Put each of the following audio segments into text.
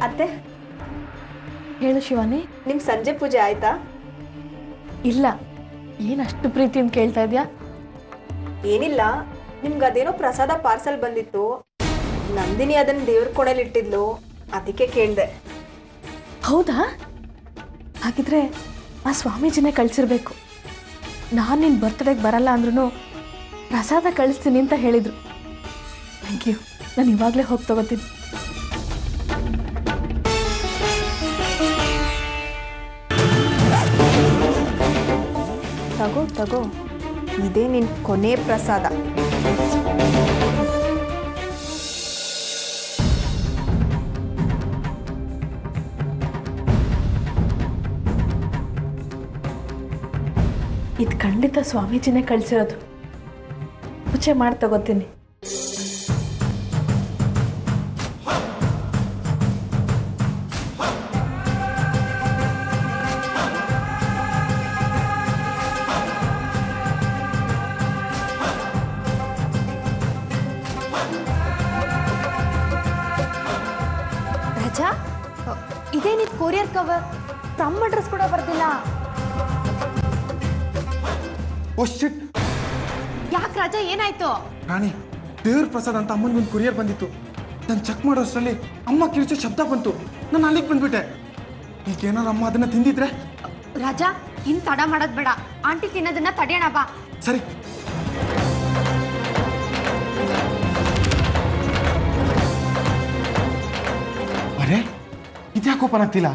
ಅತ್ತೆ ಹೇಳು ಶಿವಾನಿ. ನಿಮ್ಮ ಸಂಜೆ ಪೂಜೆ ಆಯ್ತಾ? ಇಲ್ಲ, ಏನಷ್ಟು ಪ್ರೀತಿಯಿಂದ ಕೇಳ್ತಾ ಇದ್ಯಾ? ಏನಿಲ್ಲ, ನಿಮ್ಗೆ ಅದೇನೋ ಪ್ರಸಾದ ಪಾರ್ಸಲ್ ಬಂದಿತ್ತು, ನಂದಿನಿ ಅದನ್ನ ದೇವ್ರ ಕೊಣೆಲಿ ಇಟ್ಟಿದ್ಲು, ಅದಕ್ಕೆ ಕೇಳಿದೆ. ಹೌದಾ? ಹಾಗಿದ್ರೆ ಆ ಸ್ವಾಮೀಜಿನೇ ಕಳಿಸಿರ್ಬೇಕು. ನಾನು ನಿನ್ನ ಬರ್ತ್ಡೇಗೆ ಬರಲ್ಲ ಅಂದ್ರೂ ಪ್ರಸಾದ ಕಳಿಸ್ತೀನಿ ಅಂತ ಹೇಳಿದರು. Thank you. ನಾನು ಇವಾಗಲೇ ಹೋಗಿ ತಗೋತೀನಿ. ತಗೋ ತಗೋ, ಇದೇ ನಿನ್ನ ಕೊನೆ ಪ್ರಸಾದ. ಇದು ಖಂಡಿತ ಸ್ವಾಮೀಜಿನೇ ಕಳಿಸಿರೋದು. ಪೂಜೆ ಮಾಡಿ ತಗೋತೀನಿ. ರಾಜಾ, ಇದೇನಿದು ಕೊರಿಯರ್ ಕವರ್? ಫ್ರಮ್ ಅಡ್ರೆಸ್ ಕೂಡ ಬರ್ದಿಲ್ಲ. ಯಾಕೆ ರಾಜಾ, ಏನಾಯ್ತು? ರಾಣಿ, ದೇವ್ರ ಪ್ರಸಾದ್ ಅಂತ ಅಮ್ಮನಿಗೊಂದು ಕೊರಿಯರ್ ಬಂದಿತ್ತು. ನಾನು ಚೆಕ್ ಮಾಡೋಷ್ಟರಲ್ಲಿ ಅಮ್ಮ ಕಿರ್ಚೋ ಶಬ್ದ ಬಂತು. ನಾನು ಅಲ್ಲಿಗೆ ಬಂದ್ಬಿಟ್ಟೆ. ಈಗೇನಾರು ಅಮ್ಮ ಅದನ್ನ ತಿಂದಿದ್ರೆ? ರಾಜಾ, ಇನ್ ತಡ ಮಾಡೋದ್ ಬೇಡ. ಆಂಟಿ ತಿನ್ನೋದನ್ನ ತಡೆಯೋಣ ಬಾ. ಸರಿ. ಅರೆ, ಇದ್ಯಾಕೆ ಓಪನ್ ಆಗ್ತಿಲ್ಲ?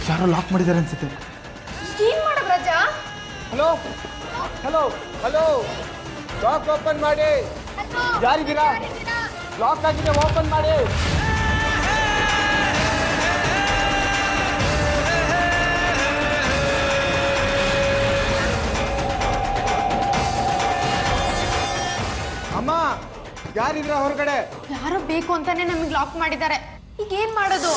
ಯಾರೋ ಲಾಕ್ ಮಾಡಿದ್ದಾರೆ ಅನ್ಸುತ್ತೆ. ಏನ್ ಮಾಡೋದು Raja? Hello hello hello, lock open ಮಾಡಿ. ಯಾರಿದ್ದೀರಾ? ಲಾಕ್ ಆಗಿದೆ, ಓಪನ್ ಮಾಡಿ. ಅಮ್ಮ, ಯಾರಿದ್ರ ಹೊರಗಡೆ? ಯಾರೋ ಬೇಕು ಅಂತಾನೆ ನಮಗೆ ಲಾಕ್ ಮಾಡಿದ್ದಾರೆ. ಈಗ ಏನ್ ಮಾಡೋದು?